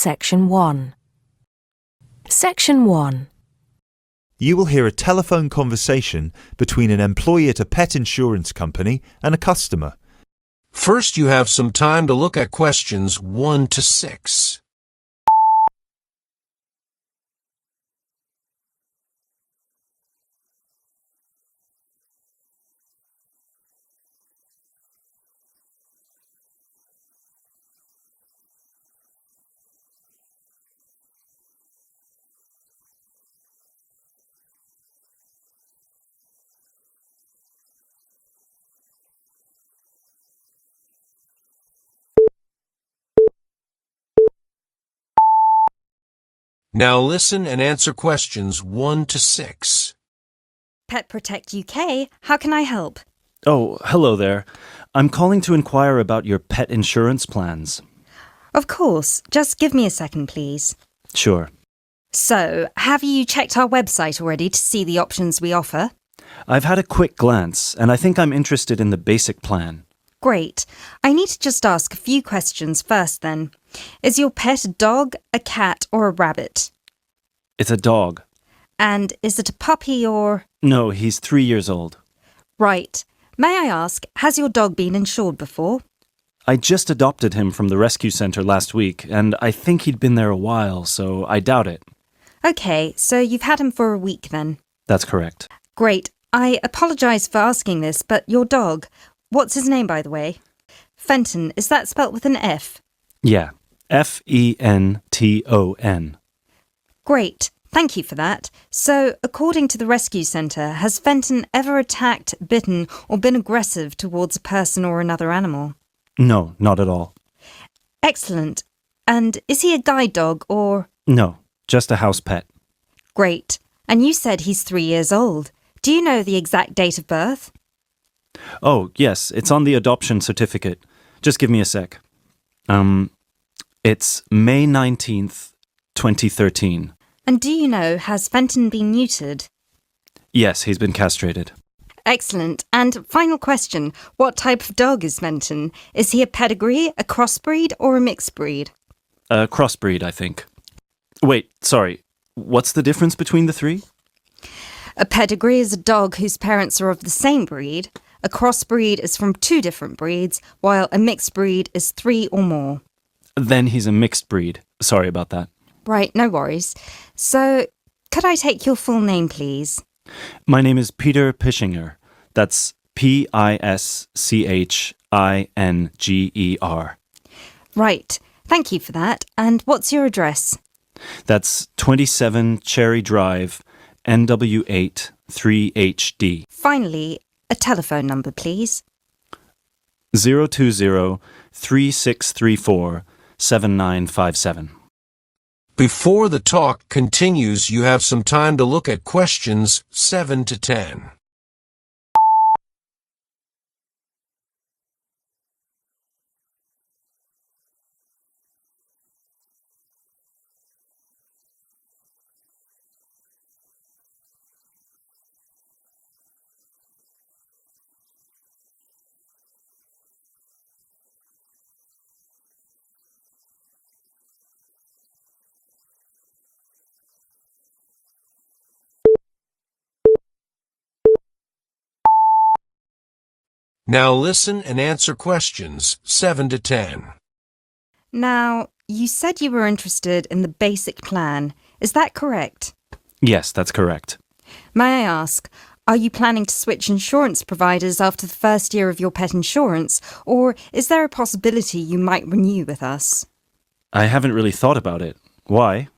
Section 1. Section 1. You will hear a telephone conversation between an employee at a pet insurance company and a customer. First, you have some time to look at questions 1 to 6. Now listen and answer questions 1 to 6. Pet Protect UK, how can I help? Oh, hello there. I'm calling to inquire about your pet insurance plans. Of course, just give me a second, please. Sure. So, have you checked our website already to see the options we offer? I've had a quick glance, and I think I'm interested in the basic plan. Great. I need to just ask a few questions first then. Is your pet a dog, a cat, or a rabbit? It's a dog. And is it a puppy or... No, he's 3 years old. Right. May I ask, has your dog been insured before? I just adopted him from the rescue center last week, and I think he'd been there a while, so I doubt it. Okay, so you've had him for a week then? That's correct. Great. I apologise for asking this, but your dog, what's his name, by the way? Fenton, is that spelt with an F? Yeah, Fenton. Great. Thank you for that. So, according to the rescue centre, has Fenton ever attacked, bitten, or been aggressive towards a person or another animal? No, not at all. Excellent. And is he a guide dog or... No, just a house pet. Great. And you said he's 3 years old. Do you know the exact date of birth? Oh, yes, it's on the adoption certificate. Just give me a sec. It's May 19th, 2013. And do you know, has Fenton been neutered? Yes, he's been castrated. Excellent. And final question, what type of dog is Fenton? Is he a pedigree, a crossbreed, or a mixed breed? A crossbreed, I think. Wait, sorry. What's the difference between the three? A pedigree is a dog whose parents are of the same breed. A crossbreed is from 2 different breeds, while a mixed breed is 3 or more. Then he's a mixed breed. Sorry about that. Right, no worries. So, could I take your full name, please? My name is Peter Pischinger. That's Pischinger. Right, thank you for that. And what's your address? That's 27 Cherry Drive, NW8 3HD. Finally, a telephone number, please. 020-3634-7957. Before the talk continues, you have some time to look at questions 7 to 10. Now listen and answer questions 7 to 10. Now, you said you were interested in the basic plan. Is that correct? Yes, that's correct. May I ask, are you planning to switch insurance providers after the first year of your pet insurance, or is there a possibility you might renew with us? I haven't really thought about it. Why?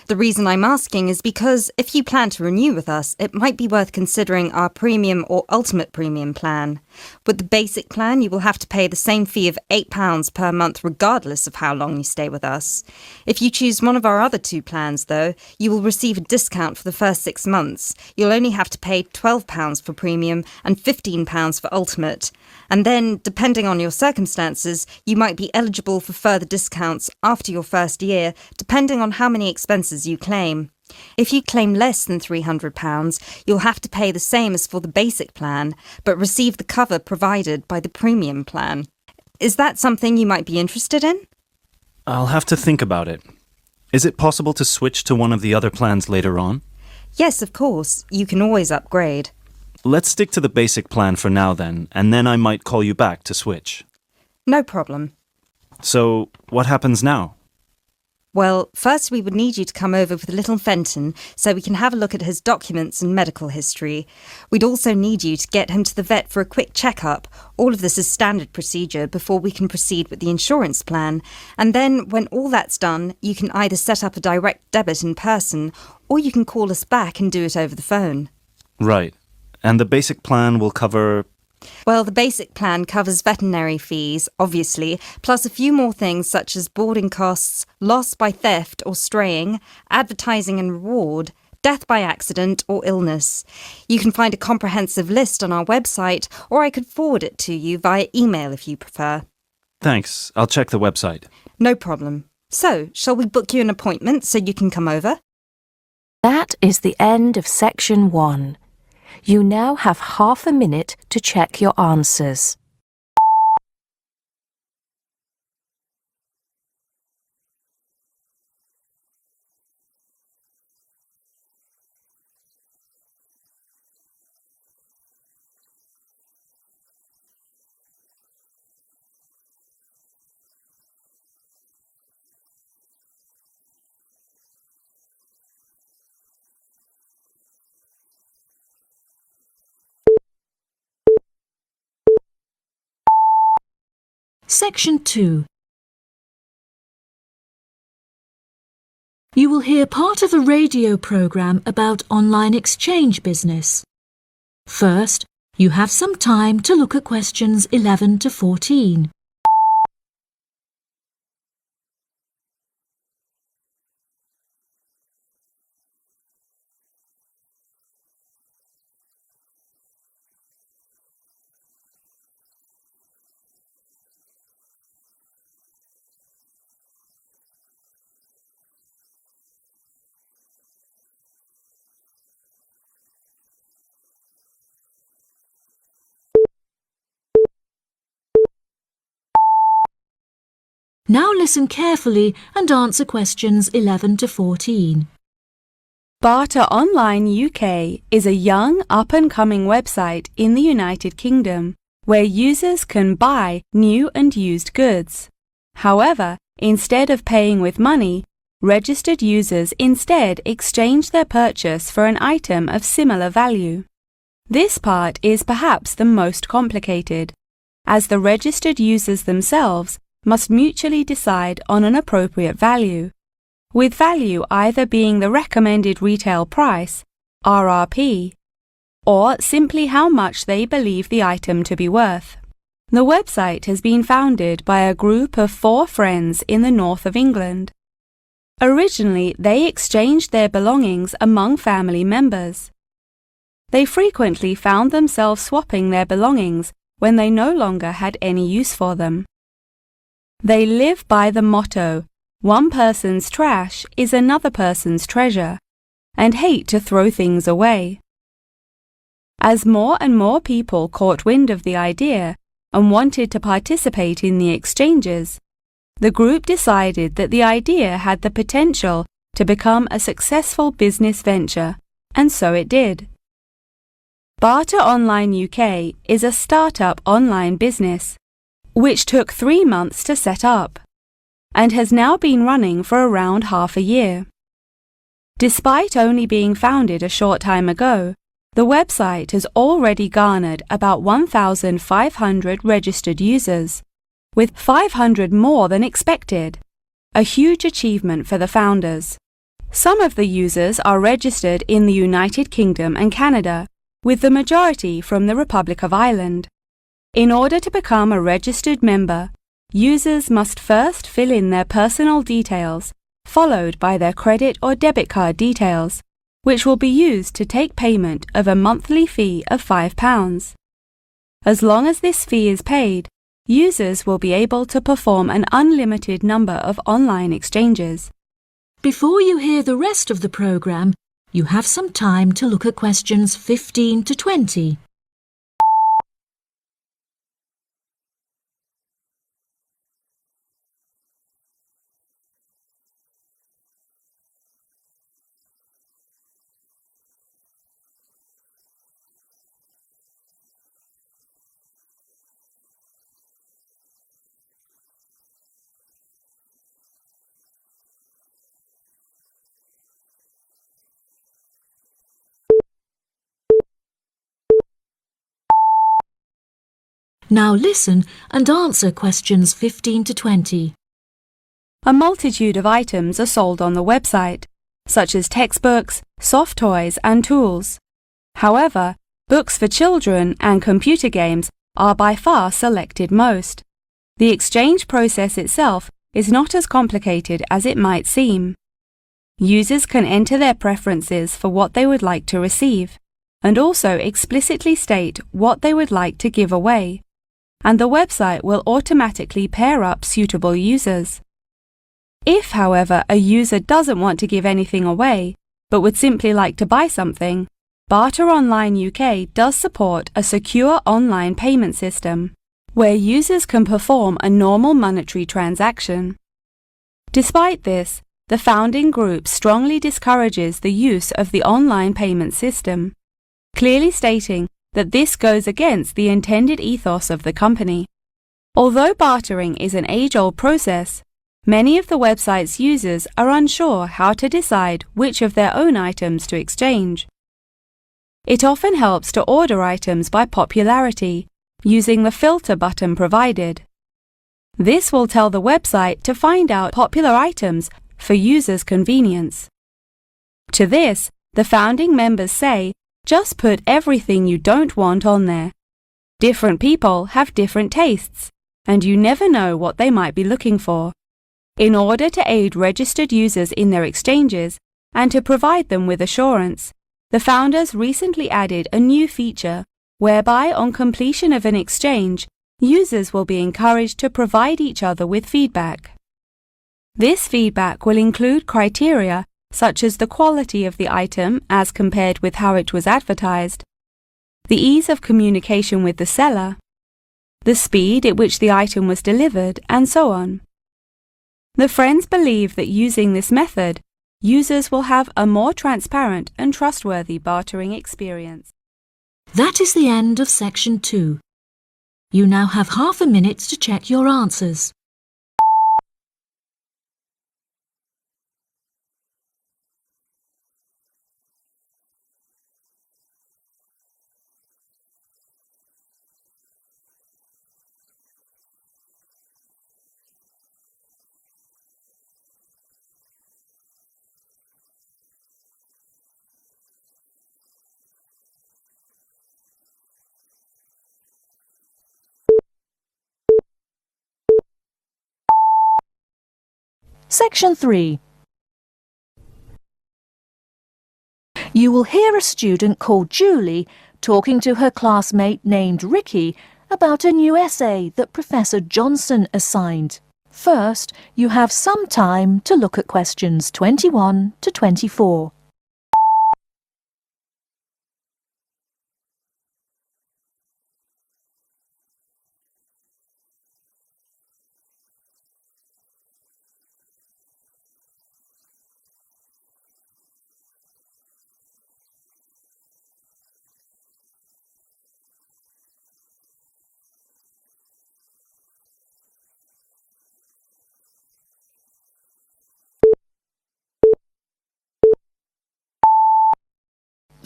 The reason I'm asking is because if you plan to renew with us, it might be worth considering our premium or ultimate premium plan. With the basic plan, you will have to pay the same fee of £8 per month regardless of how long you stay with us. If you choose one of our other 2 plans, though, you will receive a discount for the first 6 months. You'll only have to pay £12 for premium and £15 for ultimate. And then, depending on your circumstances, you might be eligible for further discounts after your first year, depending on how many expenses you claim. If you claim less than £300, you'll have to pay the same as for the basic plan, but receive the cover provided by the premium plan. Is that something you might be interested in? I'll have to think about it. Is it possible to switch to one of the other plans later on? Yes, of course. You can always upgrade. Let's stick to the basic plan for now then, and then I might call you back to switch. No problem. So, what happens now? Well, first we would need you to come over with little Fenton so we can have a look at his documents and medical history. We'd also need you to get him to the vet for a quick checkup. All of this is standard procedure before we can proceed with the insurance plan. And then, when all that's done, you can either set up a direct debit in person or you can call us back and do it over the phone. Right. And the basic plan will cover... Well, the basic plan covers veterinary fees, obviously, plus a few more things such as boarding costs, loss by theft or straying, advertising and reward, death by accident or illness. You can find a comprehensive list on our website, or I could forward it to you via email if you prefer. Thanks. I'll check the website. No problem. So, shall we book you an appointment so you can come over? That is the end of section 1. You now have half a minute to check your answers. Section 2. You will hear part of a radio program about online exchange business. First, you have some time to look at questions 11 to 14. Now listen carefully and answer questions 11 to 14. Barter Online UK is a young, up-and-coming website in the United Kingdom where users can buy new and used goods. However, instead of paying with money, registered users instead exchange their purchase for an item of similar value. This part is perhaps the most complicated, as the registered users themselves must mutually decide on an appropriate value, with value either being the recommended retail price, RRP, or simply how much they believe the item to be worth. The website has been founded by a group of 4 friends in the north of England. Originally, they exchanged their belongings among family members. They frequently found themselves swapping their belongings when they no longer had any use for them. They live by the motto, one person's trash is another person's treasure, and hate to throw things away. As more and more people caught wind of the idea and wanted to participate in the exchanges, the group decided that the idea had the potential to become a successful business venture, and so it did. Barter Online UK is a startup online business which took 3 months to set up, and has now been running for around half a year. Despite only being founded a short time ago, the website has already garnered about 1,500 registered users, with 500 more than expected, a huge achievement for the founders. Some of the users are registered in the United Kingdom and Canada, with the majority from the Republic of Ireland. In order to become a registered member, users must first fill in their personal details, followed by their credit or debit card details, which will be used to take payment of a monthly fee of £5. As long as this fee is paid, users will be able to perform an unlimited number of online exchanges. Before you hear the rest of the program, you have some time to look at questions 15 to 20. Now listen and answer questions 15 to 20. A multitude of items are sold on the website, such as textbooks, soft toys and tools. However, books for children and computer games are by far selected most. The exchange process itself is not as complicated as it might seem. Users can enter their preferences for what they would like to receive, and also explicitly state what they would like to give away, and the website will automatically pair up suitable users. If, however, a user doesn't want to give anything away, but would simply like to buy something, Barter Online UK does support a secure online payment system, where users can perform a normal monetary transaction. Despite this, the founding group strongly discourages the use of the online payment system, clearly stating that this goes against the intended ethos of the company. Although bartering is an age-old process, many of the website's users are unsure how to decide which of their own items to exchange. It often helps to order items by popularity, using the filter button provided. This will tell the website to find out popular items for users' convenience. To this, the founding members say, just put everything you don't want on there. Different people have different tastes, and you never know what they might be looking for. In order to aid registered users in their exchanges and to provide them with assurance, the founders recently added a new feature whereby on completion of an exchange, users will be encouraged to provide each other with feedback. This feedback will include criteria such as the quality of the item as compared with how it was advertised, the ease of communication with the seller, the speed at which the item was delivered, and so on. The friends believe that using this method, users will have a more transparent and trustworthy bartering experience. That is the end of section 2. You now have half a minute to check your answers. Section 3. You will hear a student called Julie talking to her classmate named Ricky about a new essay that Professor Johnson assigned. First, you have some time to look at questions 21 to 24.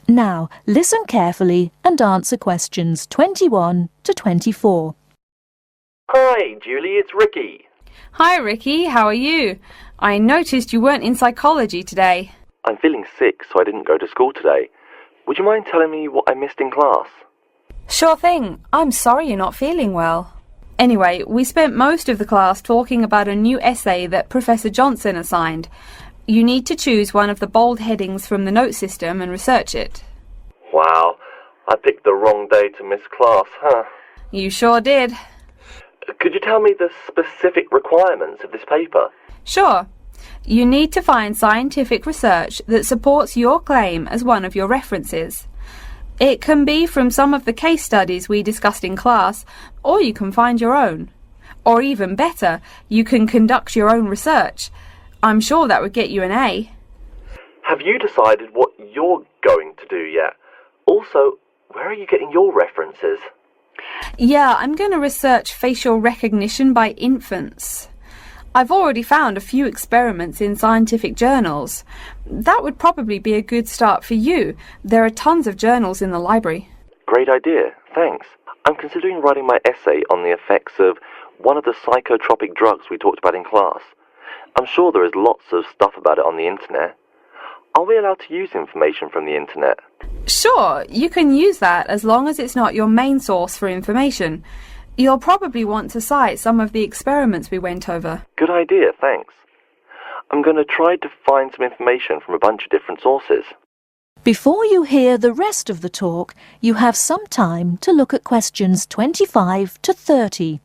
Now, listen carefully and answer questions 21 to 24. Hi, Julie, it's Ricky. Hi, Ricky. How are you? I noticed you weren't in psychology today. I'm feeling sick, so I didn't go to school today. Would you mind telling me what I missed in class? Sure thing. I'm sorry you're not feeling well. Anyway, we spent most of the class talking about a new essay that Professor Johnson assigned. You need to choose one of the bold headings from the note system and research it. Wow, I picked the wrong day to miss class, huh? You sure did. Could you tell me the specific requirements of this paper? Sure. You need to find scientific research that supports your claim as one of your references. It can be from some of the case studies we discussed in class, or you can find your own. Or even better, you can conduct your own research. I'm sure that would get you an A. Have you decided what you're going to do yet? Also, where are you getting your references? Yeah, I'm going to research facial recognition by infants. I've already found a few experiments in scientific journals. That would probably be a good start for you. There are tons of journals in the library. Great idea, thanks. I'm considering writing my essay on the effects of one of the psychotropic drugs we talked about in class. I'm sure there is lots of stuff about it on the internet. Are we allowed to use information from the internet? Sure, you can use that as long as it's not your main source for information. You'll probably want to cite some of the experiments we went over. Good idea, thanks. I'm going to try to find some information from a bunch of different sources. Before you hear the rest of the talk, you have some time to look at questions 25 to 30.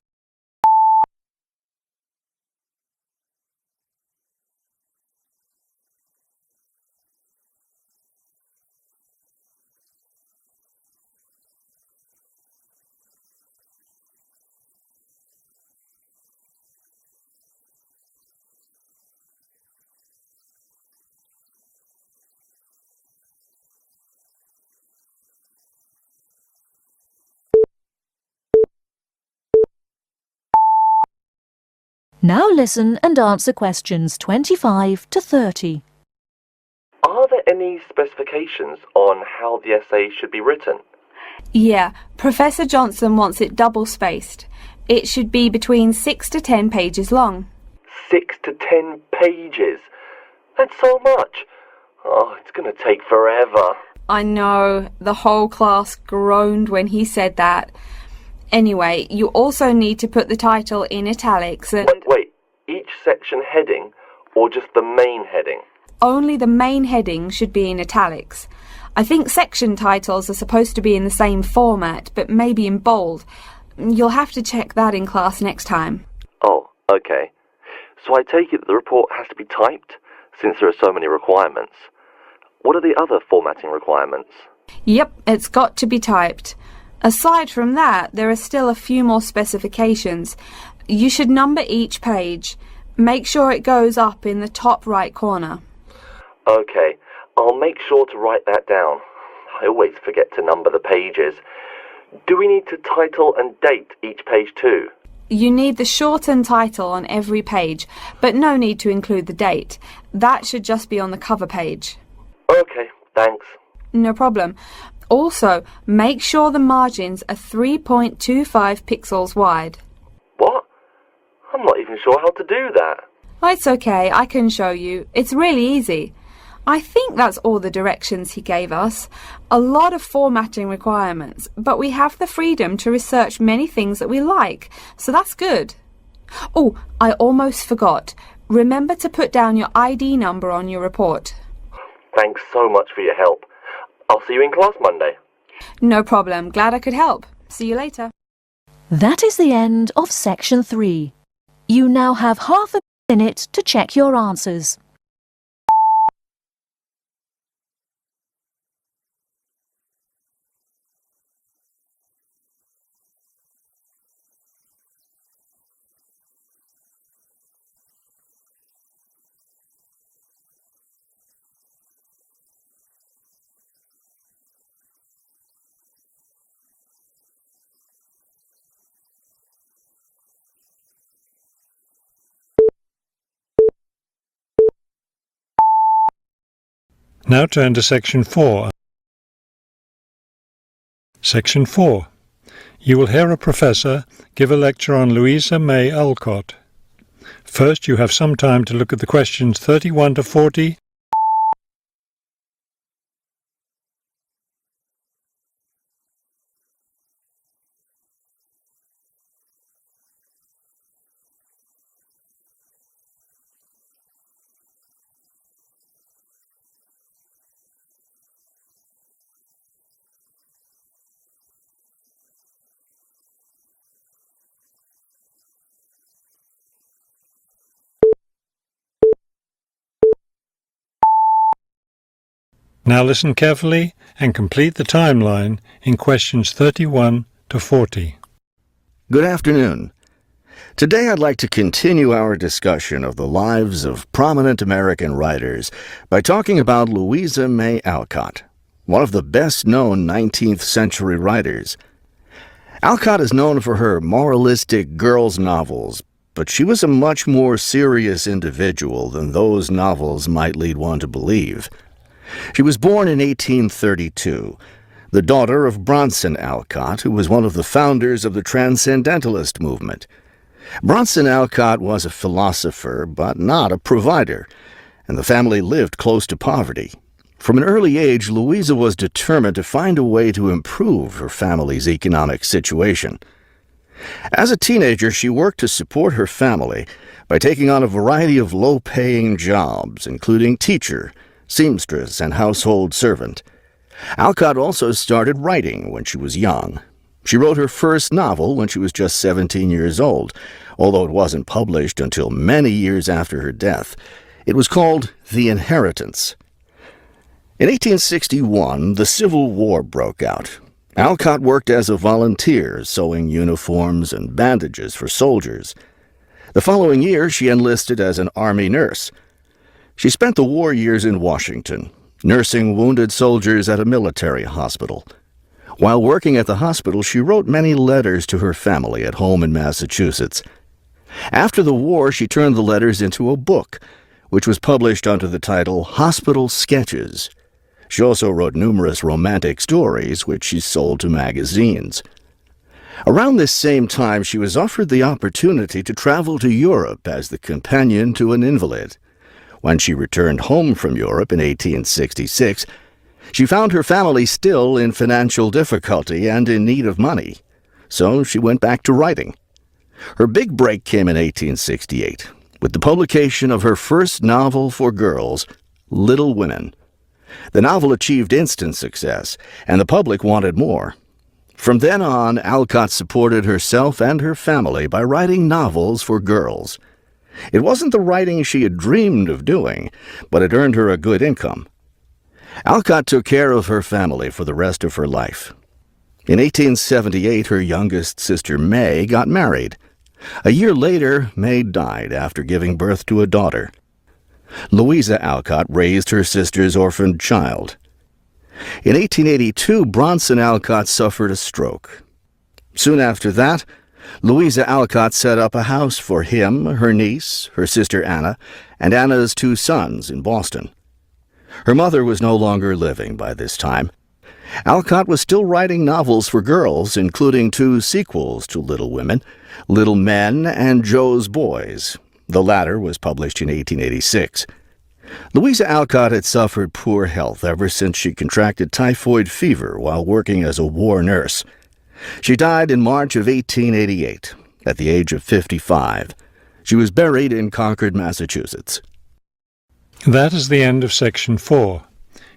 Now listen and answer questions 25 to 30. Are there any specifications on how the essay should be written? Yeah, Professor Johnson wants it double-spaced. It should be between 6 to 10 pages long. 6 to 10 pages? That's so much. Oh, it's going to take forever. I know, the whole class groaned when he said that. Anyway, you also need to put the title in italics and... Wait, each section heading or just the main heading? Only the main heading should be in italics. I think section titles are supposed to be in the same format, but maybe in bold. You'll have to check that in class next time. Oh, okay. So I take it that the report has to be typed, since there are so many requirements. What are the other formatting requirements? Yep, it's got to be typed. Aside from that, there are still a few more specifications. You should number each page. Make sure it goes up in the top right corner. Okay, I'll make sure to write that down. I always forget to number the pages. Do we need to title and date each page too? You need the shortened title on every page, but no need to include the date. That should just be on the cover page. Okay, thanks. No problem. Also, make sure the margins are 3.25 pixels wide. What? I'm not even sure how to do that. Oh, it's okay, I can show you. It's really easy. I think that's all the directions he gave us. A lot of formatting requirements, but we have the freedom to research many things that we like, so that's good. Oh, I almost forgot. Remember to put down your ID number on your report. Thanks so much for your help. I'll see you in class Monday. No problem. Glad I could help. See you later. That is the end of section 3. You now have half a minute to check your answers. Now turn to Section 4. Section 4. You will hear a professor give a lecture on Louisa May Alcott. First, you have some time to look at the questions 31 to 40. Now listen carefully and complete the timeline in questions 31 to 40. Good afternoon. Today I'd like to continue our discussion of the lives of prominent American writers by talking about Louisa May Alcott, one of the best-known 19th century writers. Alcott is known for her moralistic girls' novels, but she was a much more serious individual than those novels might lead one to believe. She was born in 1832, the daughter of Bronson Alcott, who was one of the founders of the Transcendentalist movement. Bronson Alcott was a philosopher, but not a provider, and the family lived close to poverty. From an early age, Louisa was determined to find a way to improve her family's economic situation. As a teenager, she worked to support her family by taking on a variety of low-paying jobs, including teacher, seamstress, and household servant. Alcott also started writing when she was young. She wrote her first novel when she was just 17 years old, although it wasn't published until many years after her death. It was called The Inheritance. In 1861, the Civil War broke out. Alcott worked as a volunteer, sewing uniforms and bandages for soldiers. The following year, she enlisted as an Army nurse. She spent the war years in Washington, nursing wounded soldiers at a military hospital. While working at the hospital, she wrote many letters to her family at home in Massachusetts. After the war, she turned the letters into a book, which was published under the title Hospital Sketches. She also wrote numerous romantic stories, which she sold to magazines. Around this same time, she was offered the opportunity to travel to Europe as the companion to an invalid. When she returned home from Europe in 1866, she found her family still in financial difficulty and in need of money, so she went back to writing. Her big break came in 1868, with the publication of her first novel for girls, Little Women. The novel achieved instant success, and the public wanted more. From then on, Alcott supported herself and her family by writing novels for girls. It wasn't the writing she had dreamed of doing, but it earned her a good income. Alcott took care of her family for the rest of her life. In 1878, her youngest sister May got married. A year later, May died after giving birth to a daughter. Louisa Alcott raised her sister's orphaned child. In 1882, Bronson Alcott suffered a stroke. Soon after that, Louisa Alcott set up a house for him, her niece, her sister Anna, and Anna's 2 sons in Boston. Her mother was no longer living by this time. Alcott was still writing novels for girls, including 2 sequels to Little Women, Little Men and Joe's Boys. The latter was published in 1886. Louisa Alcott had suffered poor health ever since she contracted typhoid fever while working as a war nurse. She died in March of 1888, at the age of 55. She was buried in Concord, Massachusetts. That is the end of section 4.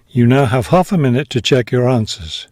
You now have half a minute to check your answers.